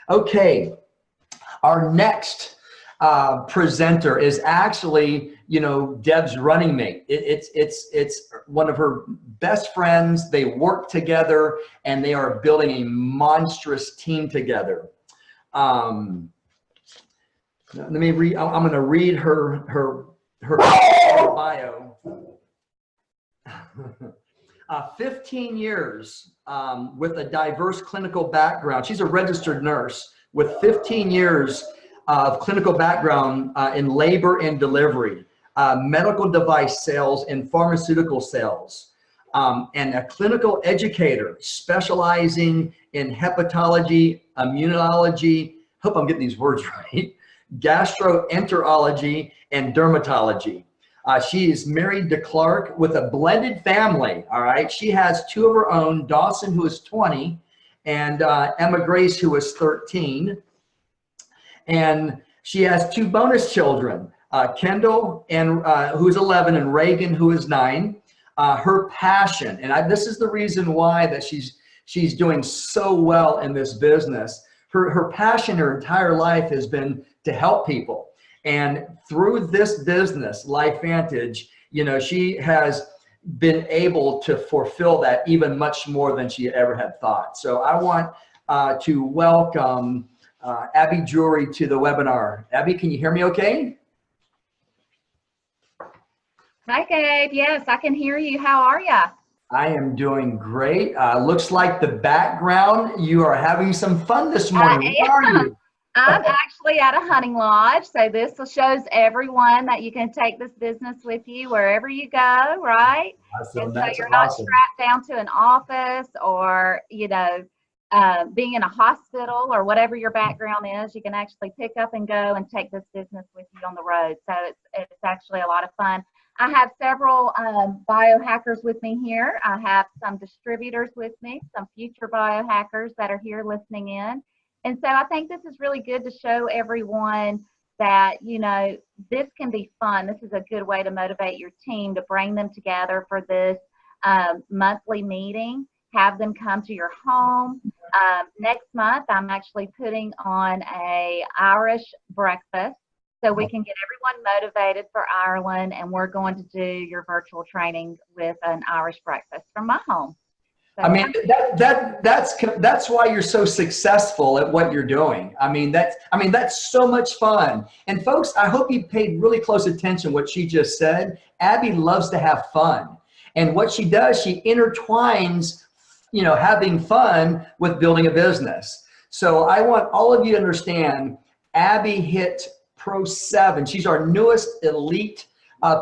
Okay, our next presenter is actually, Deb's running mate. It's one of her best friends. They work together and they are building a monstrous team together. Let me read. I'm going to read her bio. 15 years with a diverse clinical background. She's a registered nurse with 15 years of clinical background in labor and delivery, medical device sales, and pharmaceutical sales, and a clinical educator specializing in hepatology, immunology, hope I'm getting these words right, gastroenterology, and dermatology. She is married to Clark with a blended family, all right? She has two of her own, Dawson, who is 20, and Emma Grace, who is 13. And she has two bonus children, Kendall, who is 11, and Reagan, who is 9. Her passion, and this is the reason why that she's doing so well in this business. Her passion her entire life has been to help people. And through this business, LifeVantage, she has been able to fulfill that even much more than she ever had thought. So I want to welcome ABBEY Drurry to the webinar. Abby, can you hear me okay? Hi, Gabe. Yes, I can hear you. How are you? I am doing great. Looks like the background, you are having some fun this morning. Where are you? I'm actually at a hunting lodge, so this shows everyone that you can take this business with you wherever you go, right? Awesome. And so That's you're not awesome. strapped down to an office or, being in a hospital or whatever your background is. You can actually pick up and go and take this business with you on the road. So it's actually a lot of fun. I have several biohackers with me here. I have some distributors with me, some future biohackers that are here listening in. And so I think this is really good to show everyone that, this can be fun. This is a good way to motivate your team, to bring them together for this monthly meeting, have them come to your home. Next month, I'm actually putting on a Irish breakfast so we can get everyone motivated for Ireland, and we're going to do your virtual training with an Irish breakfast from my home. So, I mean, that's why you're so successful at what you're doing. That's so much fun. And folks, I hope you paid really close attention to what she just said. Abby loves to have fun. And what she does, she intertwines, having fun with building a business. So I want all of you to understand, Abby hit Pro 7. She's our newest elite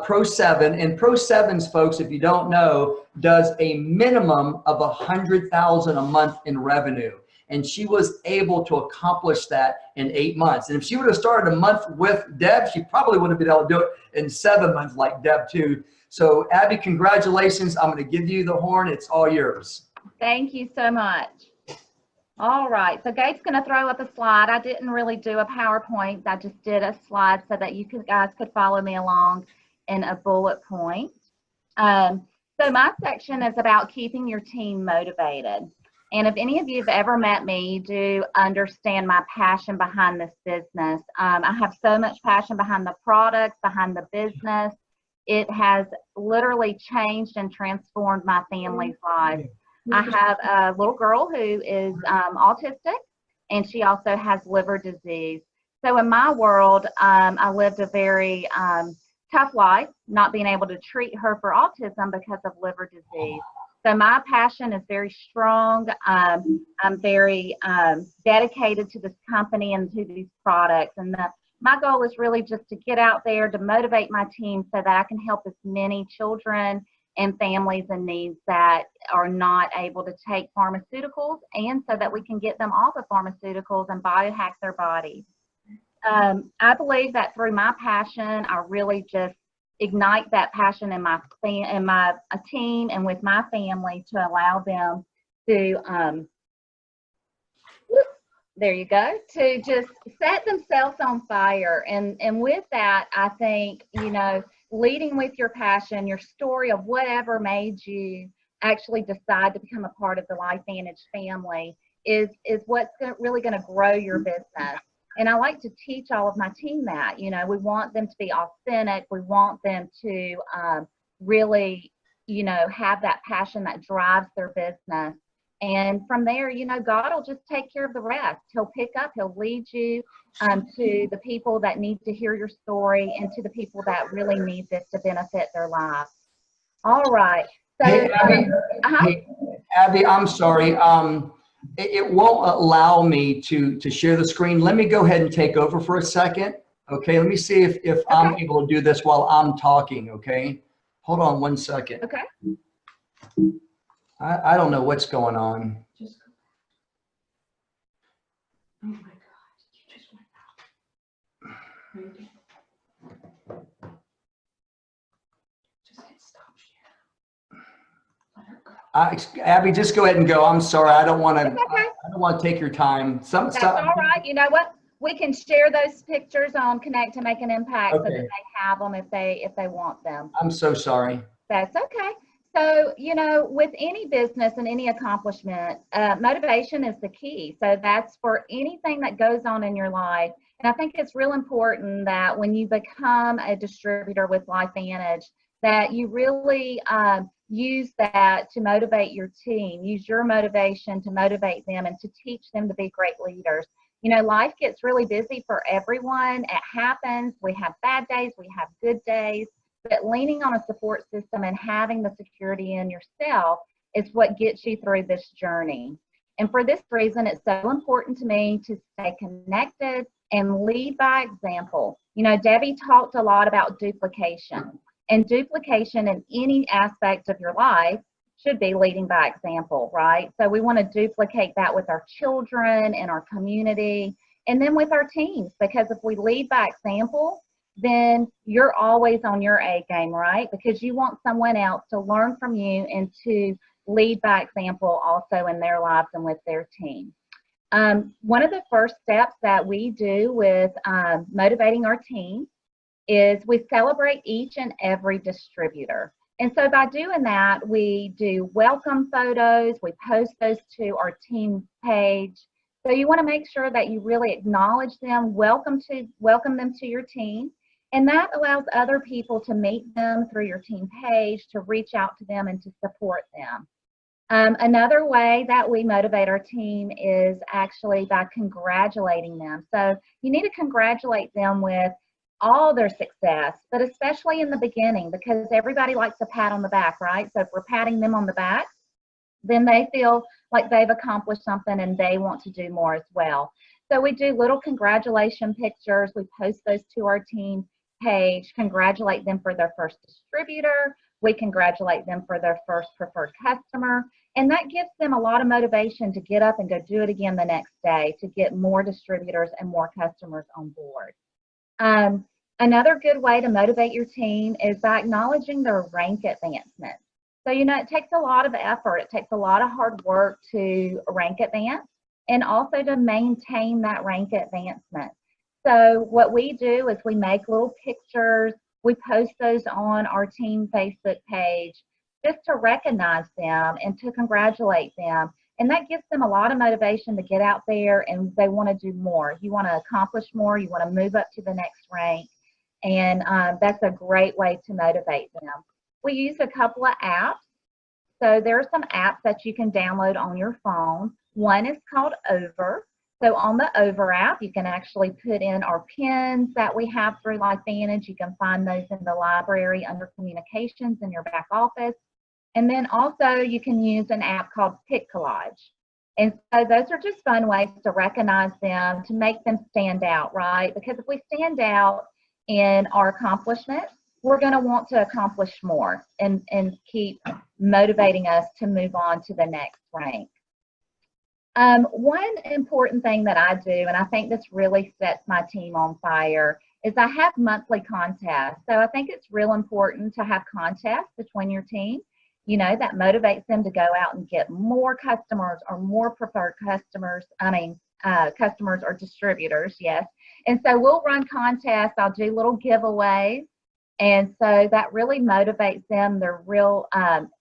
Pro 7, and Pro 7s, folks, if you don't know, does a minimum of $100,000 a month in revenue. And she was able to accomplish that in 8 months. And if she would have started a month with Deb, she probably would have been able to do it in 7 months like Deb too. So Abby, congratulations. I'm going to give you the horn. It's all yours. Thank you so much. All right, so Gabe's going to throw up a slide. I didn't really do a PowerPoint. I just did a slide so that you guys could follow me along in a bullet point. So my section is about keeping your team motivated. And if any of you have ever met me, you do understand my passion behind this business. I have so much passion behind the products, behind the business. It has literally changed and transformed my family's life. I have a little girl who is autistic, and she also has liver disease. So in my world, I lived a very tough life, not being able to treat her for autism because of liver disease. So my passion is very strong. I'm very dedicated to this company and to these products. And my goal is really just to get out there to motivate my team so that I can help as many children and families in need that are not able to take pharmaceuticals, and so that we can get them off of pharmaceuticals and biohack their bodies. I believe that through my passion, I really just ignite that passion in my team and with my family to allow them to, there you go, to just set themselves on fire. And with that, I think, leading with your passion, your story of whatever made you actually decide to become a part of the LifeVantage family is what's really going to grow your business. And I like to teach all of my team that, you know, we want them to be authentic. We want them to really, you know, have that passion that drives their business. And from there, you know, God will just take care of the rest. He'll pick up, he'll lead you to the people that need to hear your story and to the people that really need this to benefit their lives. All right. So, Hey, Abby, I'm sorry. It won't allow me to share the screen. Let me go ahead and take over for a second. Okay, let me see if I'm able to do this while I'm talking, okay? Hold on one second. Okay. I don't know what's going on. Oh my God, you just went out. Just hit stop share. Let her go. Abby, just go ahead and go. I'm sorry. I don't want to. It's okay. I don't want to take your time. That's all right. You know what? We can share those pictures on Connect to Make an Impact so that they have them if they want them. I'm so sorry. That's okay. So, you know, with any business and any accomplishment, motivation is the key. So that's for anything that goes on in your life. And I think it's real important that when you become a distributor with LifeVantage, that you really use that to motivate your team, use your motivation to motivate them and to teach them to be great leaders. You know, life gets really busy for everyone. It happens. We have bad days, we have good days. But leaning on a support system and having the security in yourself is what gets you through this journey. And for this reason, it's so important to me to stay connected and lead by example. You know, Debbie talked a lot about duplication, and duplication in any aspect of your life should be leading by example, right? So we want to duplicate that with our children and our community, and then with our teams, because if we lead by example, then you're always on your A game, right? Because you want someone else to learn from you and to lead by example also in their lives and with their team. One of the first steps that we do with motivating our team is we celebrate each and every distributor. And so by doing that, we do welcome photos, we post those to our team page. So you want to make sure that you really acknowledge them, welcome them to your team. And that allows other people to meet them through your team page, to reach out to them and to support them. Another way that we motivate our team is actually by congratulating them. So you need to congratulate them with all their success, but especially in the beginning, because everybody likes a pat on the back, right? So if we're patting them on the back, then they feel like they've accomplished something and they want to do more as well. So we do little congratulation pictures. We post those to our team page, congratulate them for their first distributor. We congratulate them for their first preferred customer. And that gives them a lot of motivation to get up and go do it again the next day to get more distributors and more customers on board. Another good way to motivate your team is by acknowledging their rank advancement. So, you know, it takes a lot of effort. It takes a lot of hard work to rank advance and also to maintain that rank advancement. So what we do is we make little pictures, we post those on our team Facebook page just to recognize them and to congratulate them. And that gives them a lot of motivation to get out there and they want to do more. You want to accomplish more, you want to move up to the next rank. And that's a great way to motivate them. We use a couple of apps. So there are some apps that you can download on your phone. One is called Over. So on the Over app, you can actually put in our pins that we have through LifeVantage. You can find those in the library under communications in your back office. And then also you can use an app called Pick Collage. And so those are just fun ways to recognize them, to make them stand out, right? Because if we stand out in our accomplishments, we're going to want to accomplish more and keep motivating us to move on to the next rank. One important thing that I do, and I think this really sets my team on fire, is I have monthly contests. So I think it's real important to have contests between your team, you know, that motivates them to go out and get more customers or more preferred customers, customers or distributors, yes. And so we'll run contests, I'll do little giveaways. And so that really motivates them. They're real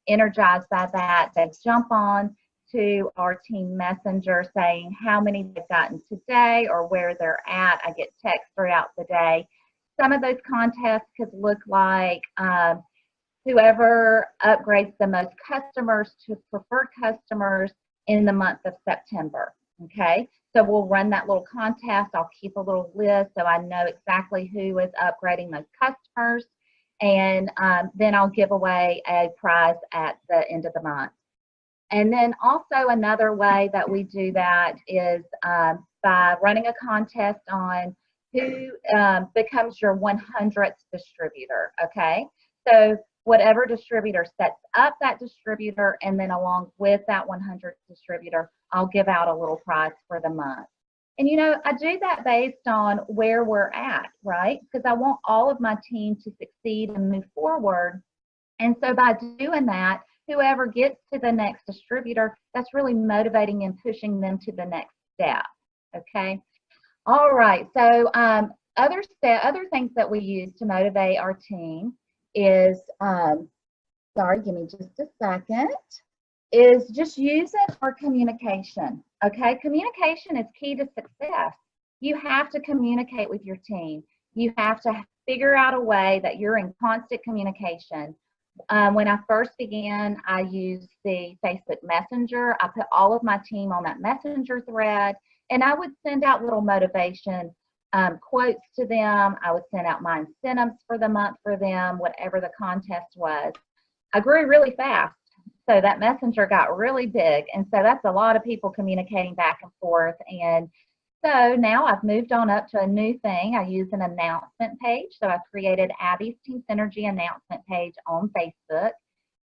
energized by that. They jump on to our team messenger saying how many they've gotten today or where they're at. I get texts throughout the day. Some of those contests could look like whoever upgrades the most customers to preferred customers in the month of September. Okay, so we'll run that little contest. I'll keep a little list so I know exactly who is upgrading those customers. And then I'll give away a prize at the end of the month. And then also another way that we do that is by running a contest on who becomes your 100th distributor, okay? So whatever distributor sets up that distributor, and then along with that 100th distributor, I'll give out a little prize for the month. And you know, I do that based on where we're at, right? Because I want all of my team to succeed and move forward. And so by doing that, whoever gets to the next distributor, that's really motivating and pushing them to the next step, okay? All right, so other things that we use to motivate our team is, sorry, give me just a second, is just using our communication, okay? Communication is key to success. You have to communicate with your team. You have to figure out a way that you're in constant communication. When I first began, I used the Facebook Messenger. I put all of my team on that Messenger thread, and I would send out little motivation quotes to them. I would send out my incentives for the month for them, whatever the contest was. I grew really fast, so that Messenger got really big, and so that's a lot of people communicating back and forth. And so now I've moved on up to a new thing. I use an announcement page. So I've created Abby's Team Synergy announcement page on Facebook.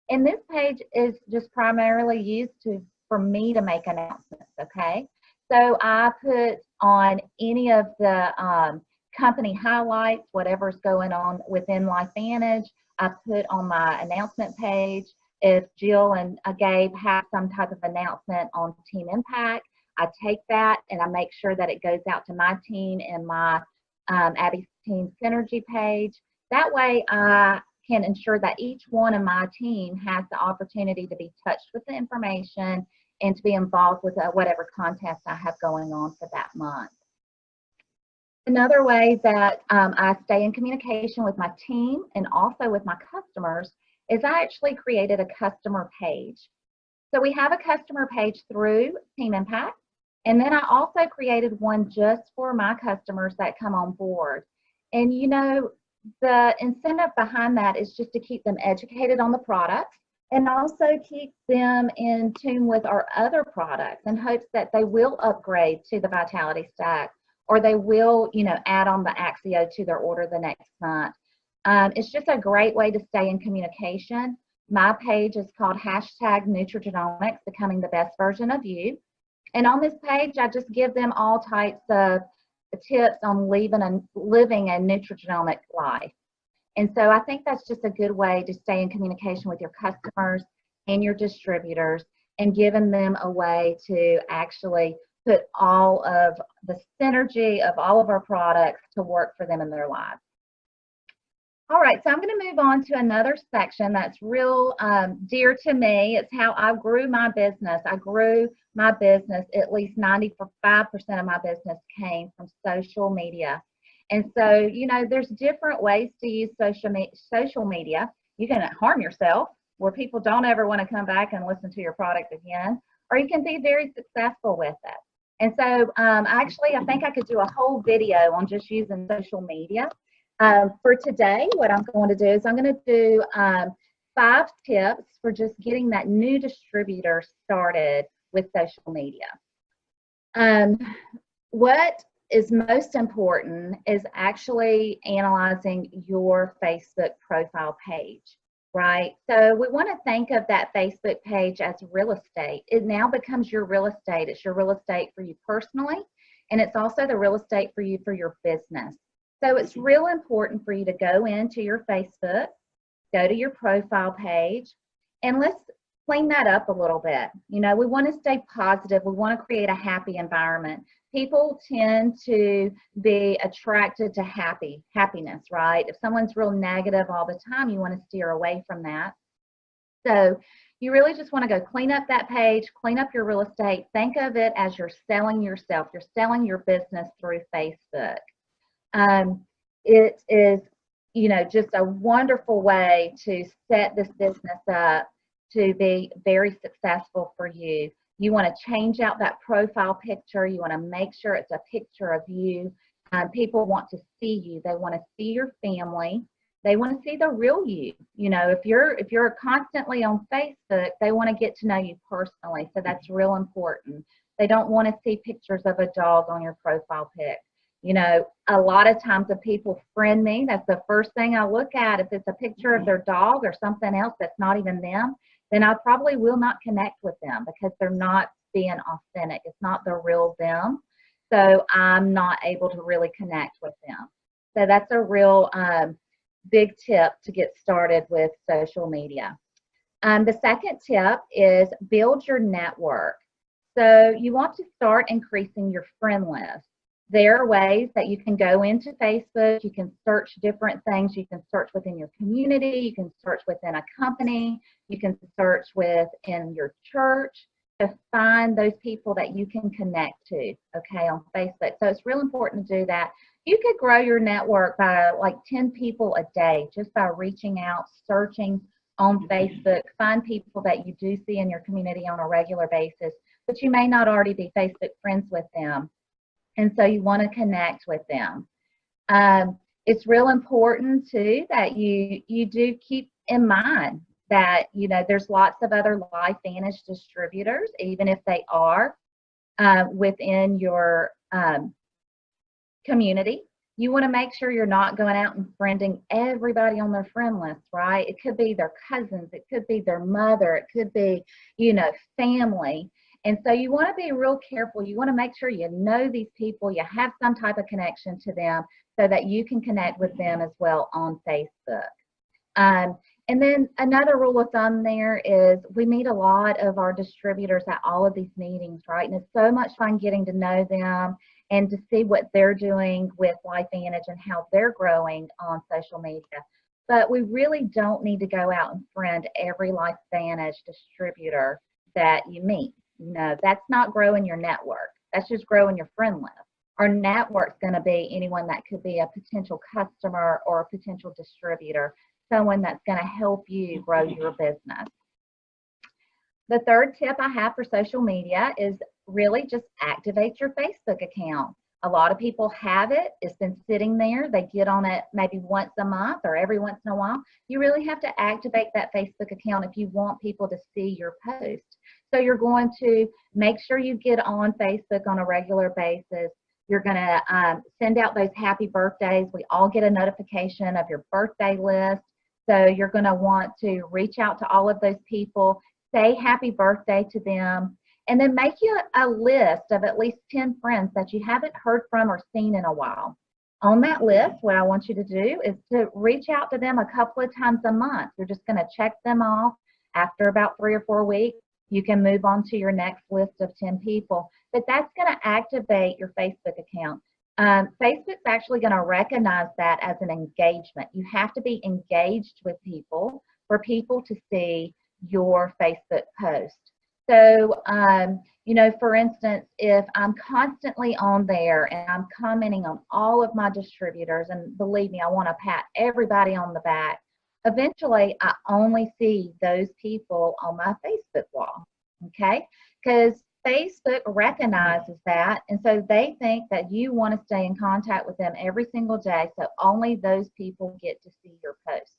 And this page is just primarily used for me to make announcements, okay? So I put on any of the company highlights, whatever's going on within LifeVantage. I put on my announcement page. If Jill and Gabe have some type of announcement on Team Impact, I take that and I make sure that it goes out to my team and my Abby's Team Synergy page. That way I can ensure that each one of my team has the opportunity to be touched with the information and to be involved with whatever contest I have going on for that month. Another way that I stay in communication with my team and also with my customers is I actually created a customer page. So we have a customer page through Team Impact. And then I also created one just for my customers that come on board. And you know, the incentive behind that is just to keep them educated on the products and also keep them in tune with our other products in hopes that they will upgrade to the Vitality Stack, or they will, you know, add on the Axio to their order the next month. It's just a great way to stay in communication. My page is called #Nutrigenomics, Becoming the Best Version of You. And on this page, I just give them all types of tips on living a nutrigenomic life. And so I think that's just a good way to stay in communication with your customers and your distributors and giving them a way to actually put all of the synergy of all of our products to work for them in their lives. All right, so I'm going to move on to another section that's real dear to me. It's how I grew my business. I grew my business, at least 95% of my business came from social media. And so, you know, there's different ways to use social media. You can harm yourself, where people don't ever want to come back and listen to your product again, or you can be very successful with it. And so actually, I think I could do a whole video on just using social media. For today, what I'm going to do is I'm going to do 5 tips for just getting that new distributor started with social media. What is most important is actually analyzing your Facebook profile page, right? So we want to think of that Facebook page as real estate. It now becomes your real estate. It's your real estate for you personally, and it's also the real estate for you for your business. So it's real important for you to go into your Facebook, go to your profile page, and let's clean that up a little bit. You know, we want to stay positive. We want to create a happy environment. People tend to be attracted to happiness, right? If someone's real negative all the time, you want to steer away from that. So You really just want to go clean up that page, clean up your real estate. Think of it as you're selling yourself. You're selling your business through Facebook. It is, you know, just a wonderful way to set this business up to be very successful for you. You want to change out that profile picture. You want to make sure it's a picture of you. People want to see you. They want to see your family. They want to see the real you. You know, if you're constantly on Facebook, they want to get to know you personally. So that's real important. They don't want to see pictures of a dog on your profile pic. You know, a lot of times if people friend me, that's the first thing I look at. If it's a picture of their dog or something else that's not even them, then I probably will not connect with them because they're not being authentic. It's not the real them. So I'm not able to really connect with them. So that's a real big tip to get started with social media. The second tip is build your network. So you want to start increasing your friend list. There are ways that you can go into Facebook, you can search different things, you can search within your community, you can search within a company, you can search within your church to find those people that you can connect to, okay, on Facebook. So it's real important to do that. You could grow your network by like 10 people a day just by reaching out, searching on Facebook, find people that you do see in your community on a regular basis, but you may not already be Facebook friends with them. And so you want to connect with them. It's real important too that you do keep in mind that, you know, there's lots of other LifeVantage distributors, even if they are within your community. You want to make sure you're not going out and friending everybody on their friend list, right? It could be their cousins, it could be their mother, it could be, you know, family. And so you want to be real careful. You want to make sure you know these people, you have some type of connection to them so that you can connect with them as well on Facebook. And then another rule of thumb there is we meet a lot of our distributors at all of these meetings, right? And it's so much fun getting to know them and to see what they're doing with LifeVantage and how they're growing on social media. But we really don't need to go out and friend every LifeVantage distributor that you meet. You know, that's not growing your network. That's just growing your friend list. Our network's going to be anyone that could be a potential customer or a potential distributor, someone that's going to help you grow your business. The third tip I have for social media is really just activate your Facebook account. A lot of people have it. It's been sitting there. They get on it maybe once a month or every once in a while. You really have to activate that Facebook account if you want people to see your post. So you're going to make sure you get on Facebook on a regular basis. You're going to send out those happy birthdays. We all get a notification of your birthday list. So you're going to want to reach out to all of those people, say happy birthday to them, and then make you a list of at least 10 friends that you haven't heard from or seen in a while. On that list, what I want you to do is to reach out to them a couple of times a month. You're just going to check them off. After about 3 or 4 weeks, you can move on to your next list of 10 people. But that's going to activate your Facebook account. Facebook's actually going to recognize that as an engagement. You have to be engaged with people for people to see your Facebook post. So, you know, for instance, if I'm constantly on there and I'm commenting on all of my distributors, and believe me, I want to pat everybody on the back, eventually I only see those people on my Facebook wall, okay? Because Facebook recognizes that, and so they think that you want to stay in contact with them every single day, so only those people get to see your post.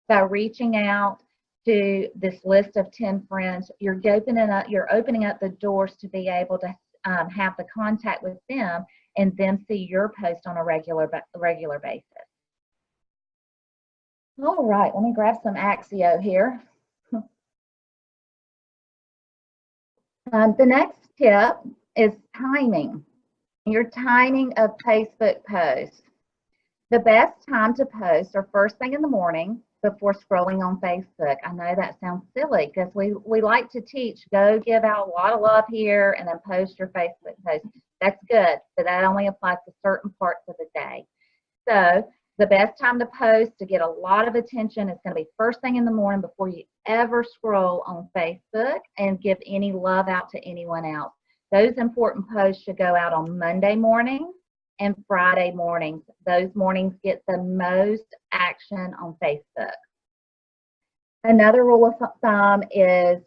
By reaching out to this list of 10 friends, you're opening up the doors to be able to have the contact with them and them see your post on a regular basis. All right, let me grab some Axio here. The next tip is timing. Your timing of Facebook posts. The best time to post are first thing in the morning before scrolling on Facebook. I know that sounds silly because we like to teach, go give out a lot of love here and then post your Facebook post. That's good, but that only applies to certain parts of the day. So The best time to post to get a lot of attention is going to be first thing in the morning before you ever scroll on Facebook and give any love out to anyone else. Those important posts should go out on Monday morning and Friday mornings. Those mornings get the most action on Facebook. Another rule of thumb is,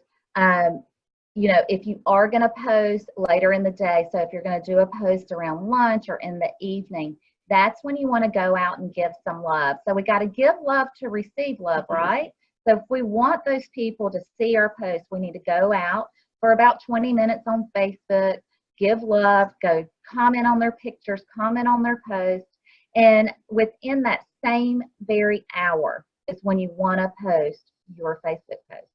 if you are going to post later in the day, so if you're going to do a post around lunch or in the evening, that's when you want to go out and give some love. So we got to give love to receive love, right? So if we want those people to see our posts, we need to go out for about 20 minutes on Facebook, give love, go comment on their pictures, comment on their posts, and within that same very hour is when you want to post your Facebook post,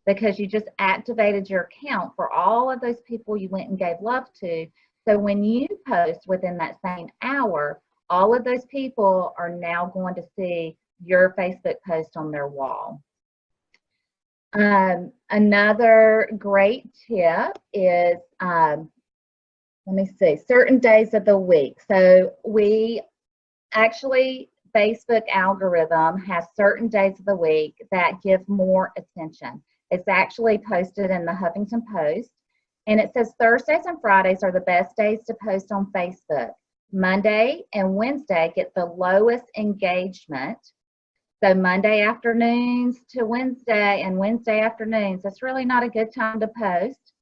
because you just activated your account for all of those people you went and gave love to. So when you post within that same hour, all of those people are now going to see your Facebook post on their wall. Another great tip is, certain days of the week. So we actually, Facebook algorithm has certain days of the week that give more attention. It's actually posted in the Huffington Post, and it says Thursdays and Fridays are the best days to post on Facebook. Monday and Wednesday get the lowest engagement. So Monday afternoons to Wednesday and Wednesday afternoons, that's really not a good time to post.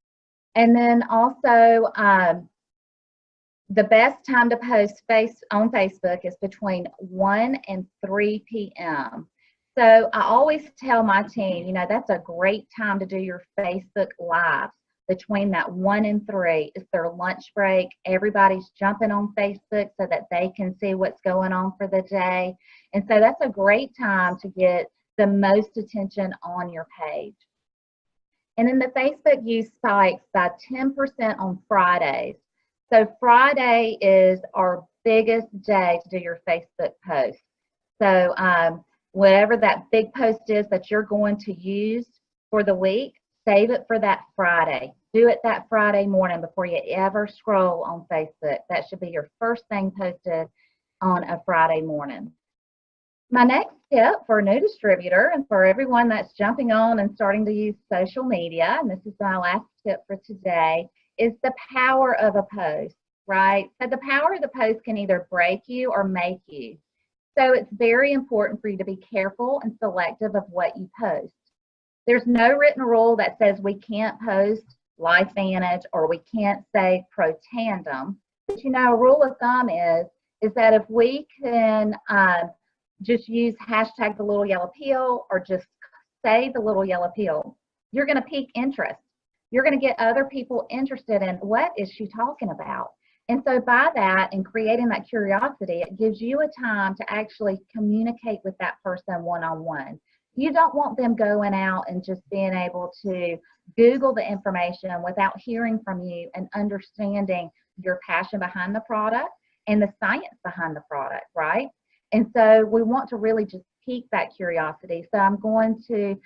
And then also, the best time to post on Facebook is between 1 and 3 p.m. So I always tell my team, that's a great time to do your Facebook Lives. Between that 1 and 3 is their lunch break. Everybody's jumping on Facebook so that they can see what's going on for the day. And so that's a great time to get the most attention on your page. And then the Facebook use spikes by 10% on Fridays. So Friday is our biggest day to do your Facebook post. So whatever that big post is that you're going to use for the week, save it for that Friday. Do it that Friday morning before you ever scroll on Facebook. That should be your first thing posted on a Friday morning. My next tip for a new distributor and for everyone that's jumping on and starting to use social media, and this is my last tip for today, is the power of a post, right? So the power of the post can either break you or make you. So it's very important for you to be careful and selective of what you post. There's no written rule that says we can't post LifeVantage or we can't say pro tandem. But a rule of thumb is that if we can just use hashtag the little yellow pill or just say the little yellow pill, you're going to pique interest. You're going to get other people interested in what is she talking about. And so by that and creating that curiosity, it gives you a time to actually communicate with that person one-on-one. You don't want them going out and just being able to Google the information without hearing from you and understanding your passion behind the product and the science behind the product, right? And so we want to really just pique that curiosity. So I'm going to,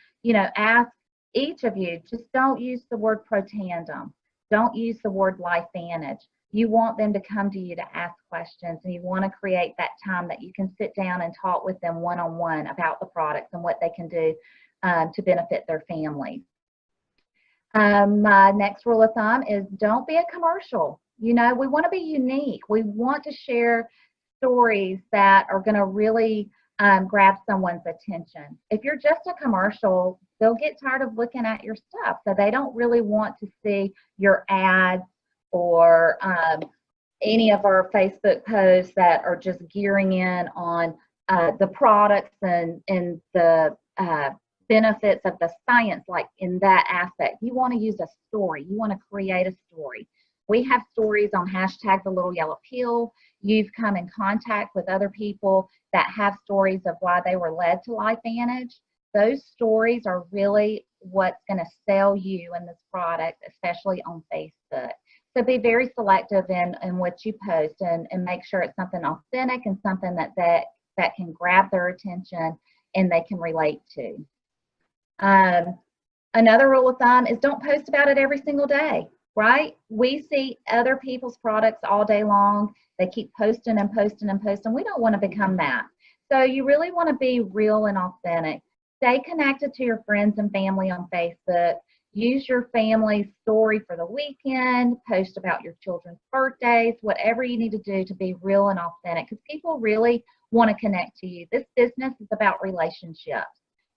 ask each of you, just don't use the word pro tandem. Don't use the word LifeVantage. You want them to come to you to ask questions, and you want to create that time that you can sit down and talk with them one-on-one about the products and what they can do to benefit their families. My next rule of thumb is don't be a commercial. We want to be unique. We want to share stories that are going to really grab someone's attention. If you're just a commercial, they'll get tired of looking at your stuff. So they don't really want to see your ads or any of our Facebook posts that are just gearing in on the products and the benefits of the science, like in that aspect. You want to use a story. You want to create a story. We have stories on hashtag the little yellow pill. You've come in contact with other people that have stories of why they were led to LifeVantage. Those stories are really what's going to sell you in this product, especially on Facebook. So be very selective in what you post and make sure it's something authentic and something that can grab their attention and they can relate to. Another rule of thumb is don't post about it every single day, right? We see other people's products all day long. They keep posting and posting and posting. We don't want to become that. So you really want to be real and authentic. Stay connected to your friends and family on Facebook. Use your family's story for the weekend. Post about your children's birthdays, whatever you need to do to be real and authentic, because people really want to connect to you. This business is about relationships.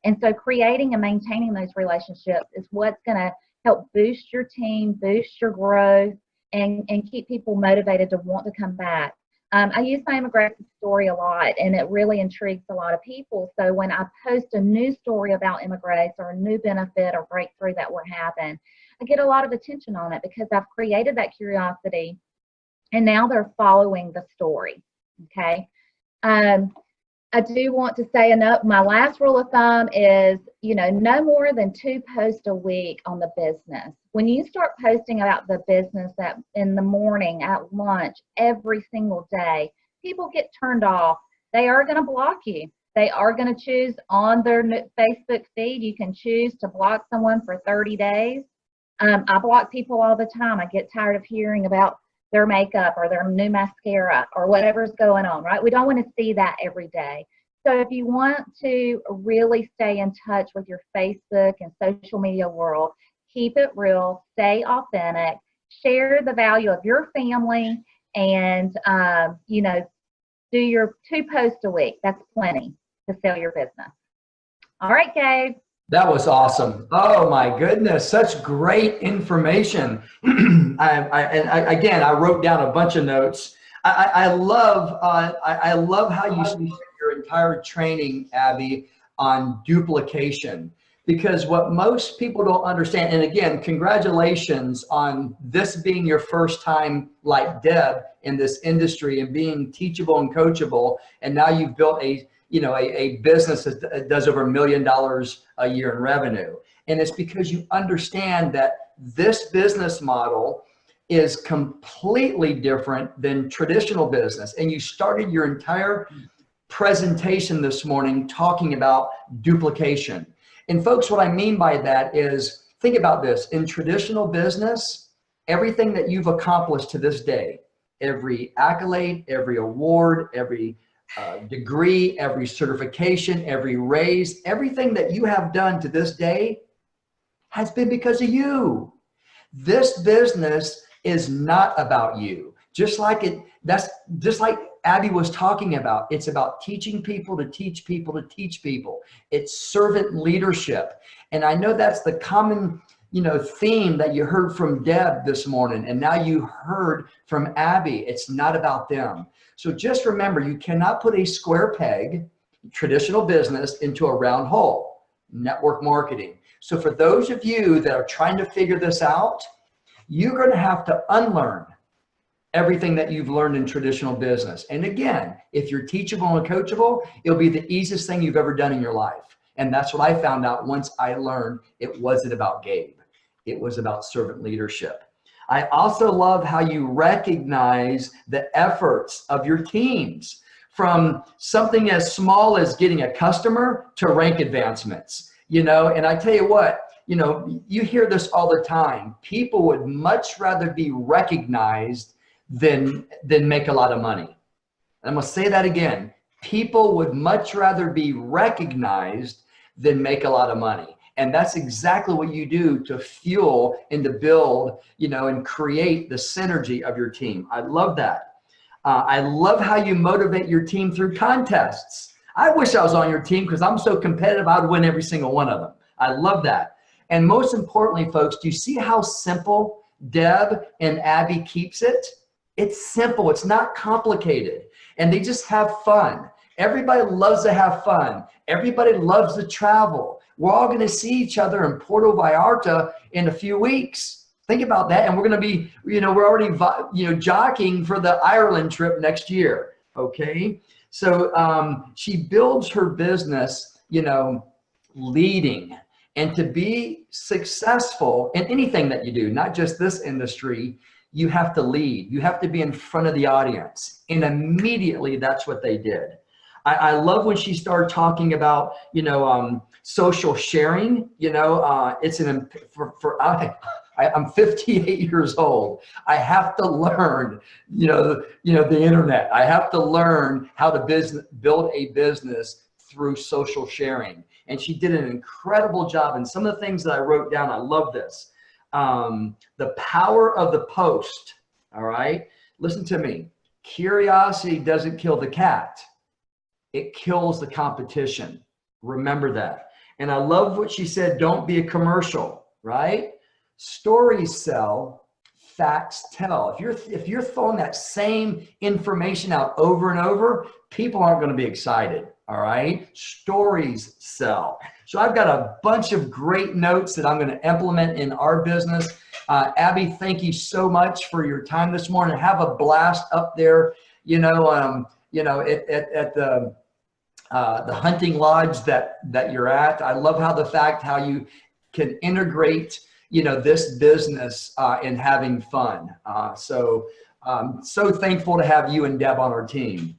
And so creating and maintaining those relationships is what's going to help boost your team, boost your growth, and keep people motivated to want to come back. I use my immigration story a lot, and it really intrigues a lot of people. So when I post a new story about immigration or a new benefit or breakthrough that will happen, I get a lot of attention on it because I've created that curiosity, and now they're following the story. Okay. I do want to say my last rule of thumb is, no more than 2 posts a week on the business. When you start posting about the business in the morning, at lunch, every single day, people get turned off. They are going to block you. They are going to choose on their Facebook feed. You can choose to block someone for 30 days. I block people all the time. I get tired of hearing about their makeup or their new mascara or whatever's going on, right? We don't want to see that every day. So if you want to really stay in touch with your Facebook and social media world, keep it real, stay authentic, share the value of your family, and, do your 2 posts a week. That's plenty to sell your business. All right, Gabe. That was awesome. Oh my goodness, such great information. Again, I wrote down a bunch of notes. I love how you spend your entire training, Abby, on duplication, because what most people don't understand, and again, congratulations on this being your first time like Deb in this industry and being teachable and coachable, and now you've built a business that does over $1 million a year in revenue. And it's because you understand that this business model is completely different than traditional business. And you started your entire presentation this morning talking about duplication. And folks, what I mean by that is, think about this. In traditional business, everything that you've accomplished to this day, every accolade, every award, every degree, every certification, every raise, everything that you have done to this day has been because of you. This business is not about you. Just like Abby was talking about, it's about teaching people to teach people to teach people. It's servant leadership. And I know that's the common theme that you heard from Deb this morning, and now you heard from Abby. It's not about them. So just remember, you cannot put a square peg, traditional business, into a round hole, network marketing. So for those of you that are trying to figure this out, you're going to have to unlearn everything that you've learned in traditional business. And again, if you're teachable and coachable, it'll be the easiest thing you've ever done in your life. And that's what I found out once I learned it wasn't about Gabe. It was about servant leadership. I also love how you recognize the efforts of your teams, from something as small as getting a customer to rank advancements, and I tell you what, you hear this all the time. People would much rather be recognized than make a lot of money. And I'm going to say that again. People would much rather be recognized than make a lot of money. And that's exactly what you do to fuel and to build, and create the synergy of your team. I love that. I love how you motivate your team through contests. I wish I was on your team because I'm so competitive, I'd win every single one of them. I love that. And most importantly, folks, do you see how simple Deb and Abby keeps it? It's simple. It's not complicated. And they just have fun. Everybody loves to have fun. Everybody loves to travel. We're all going to see each other in Puerto Vallarta in a few weeks. Think about that. And we're going to be, we're already, jockeying for the Ireland trip next year. Okay. So she builds her business, leading. And to be successful in anything that you do, not just this industry, you have to lead. You have to be in front of the audience. And immediately that's what they did. I love when she started talking about, social sharing. It's I'm 58 years old. I have to learn, the internet. I have to learn how to build a business through social sharing. And she did an incredible job. And some of the things that I wrote down, I love this. The power of the post. All right. Listen to me. Curiosity doesn't kill the cat. It kills the competition. Remember that. And I love what she said. Don't be a commercial, right? Stories sell, facts tell. If you're throwing that same information out over and over, people aren't going to be excited. All right. Stories sell. So I've got a bunch of great notes that I'm going to implement in our business. Abby, thank you so much for your time this morning. Have a blast up there, at the hunting lodge that you're at. I love how you can integrate, this business in having fun. So I'm so thankful to have you and Deb on our team.